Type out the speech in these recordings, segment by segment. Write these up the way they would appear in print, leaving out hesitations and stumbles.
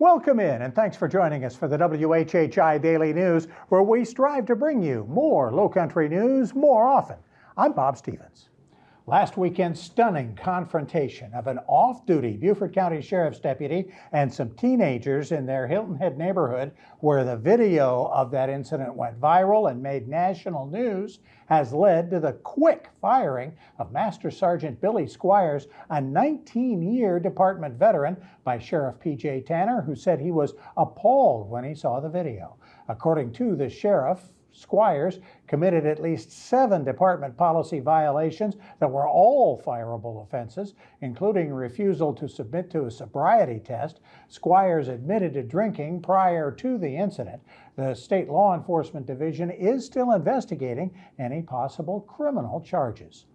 Welcome in, and thanks for joining us for the WHHI Daily News, where we strive to bring you more Lowcountry news more often. I'm Bob Stevens. Last weekend's stunning confrontation of an off-duty Beaufort County Sheriff's deputy and some teenagers in their Hilton Head neighborhood, where the video of that incident went viral and made national news, has led to the quick firing of Master Sergeant Billy Squires, a 19-year department veteran, by Sheriff P.J. Tanner, who said he was appalled when he saw the video. According to the sheriff, Squires committed at least 7 department policy violations that were all fireable offenses, including refusal to submit to a sobriety test. Squires admitted to drinking prior to the incident. The State Law Enforcement Division is still investigating any possible criminal charges.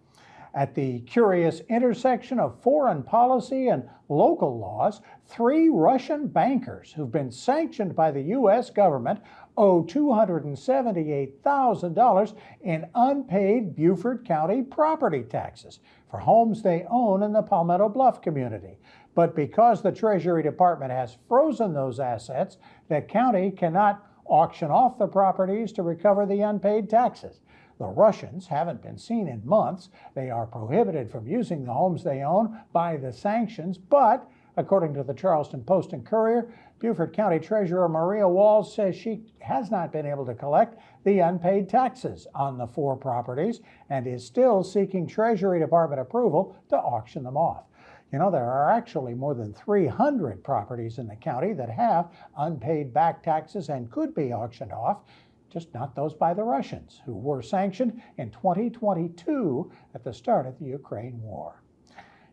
At the curious intersection of foreign policy and local laws, 3 Russian bankers who've been sanctioned by the U.S. government owe $278,000 in unpaid Beaufort County property taxes for homes they own in the Palmetto Bluff community. But because the Treasury Department has frozen those assets, the county cannot auction off the properties to recover the unpaid taxes. The Russians haven't been seen in months. They are prohibited from using the homes they own by the sanctions, but according to the Charleston Post and Courier, Beaufort County Treasurer Maria Walls says she has not been able to collect the unpaid taxes on the 4 properties and is still seeking Treasury Department approval to auction them off. You know, there are actually more than 300 properties in the county that have unpaid back taxes and could be auctioned off, just not those by the Russians, who were sanctioned in 2022 at the start of the Ukraine war.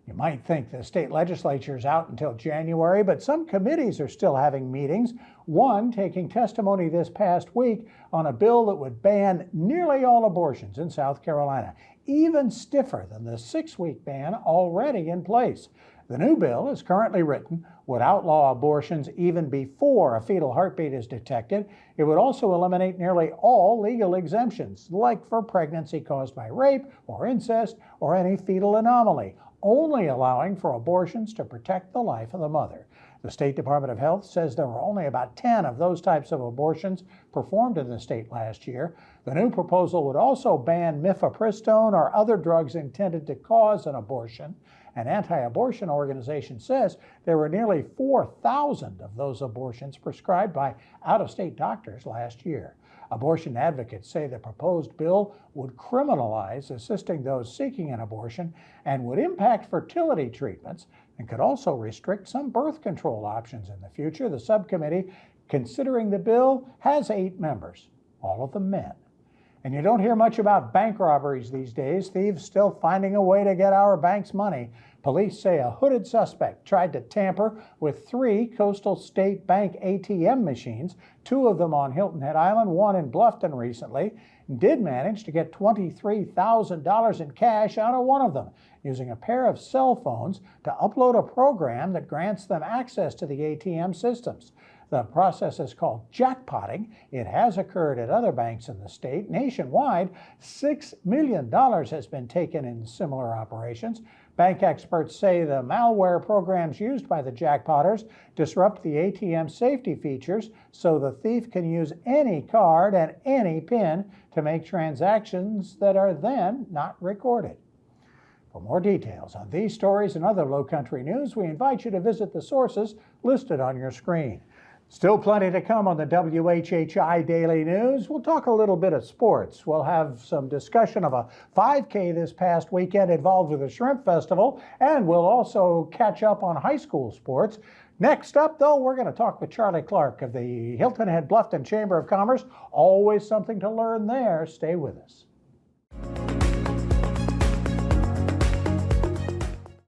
You might think the state legislature is out until January, but some committees are still having meetings, one taking testimony this past week on a bill that would ban nearly all abortions in South Carolina, even stiffer than the 6-week ban already in place. The new bill, as currently written, would outlaw abortions even before a fetal heartbeat is detected. It would also eliminate nearly all legal exemptions, like for pregnancy caused by rape or incest or any fetal anomaly, only allowing for abortions to protect the life of the mother. The State Department of Health says there were only about 10 of those types of abortions performed in the state last year. The new proposal would also ban mifepristone or other drugs intended to cause an abortion. An anti-abortion organization says there were nearly 4,000 of those abortions prescribed by out-of-state doctors last year. Abortion advocates say the proposed bill would criminalize assisting those seeking an abortion and would impact fertility treatments and could also restrict some birth control options in the future. The subcommittee considering the bill has 8 members, all of them men. And you don't hear much about bank robberies these days. Thieves still finding a way to get our bank's money. Police say a hooded suspect tried to tamper with 3 Coastal State Bank ATM machines, 2 of them on Hilton Head Island, 1 in Bluffton recently, and did manage to get $23,000 in cash out of one of them, using a pair of cell phones to upload a program that grants them access to the ATM systems. The process is called jackpotting. It has occurred at other banks in the state. Nationwide, $6 million has been taken in similar operations. Bank experts say the malware programs used by the jackpotters disrupt the ATM safety features, so the thief can use any card and any PIN to make transactions that are then not recorded. For more details on these stories and other Lowcountry news, we invite you to visit the sources listed on your screen. Still plenty to come on the WHHI Daily News. We'll talk a little bit of sports. We'll have some discussion of a 5K this past weekend involved with the Shrimp Festival, and we'll also catch up on high school sports. Next up, though, we're going to talk with Charlie Clark of the Hilton Head Bluffton Chamber of Commerce. Always something to learn there. Stay with us.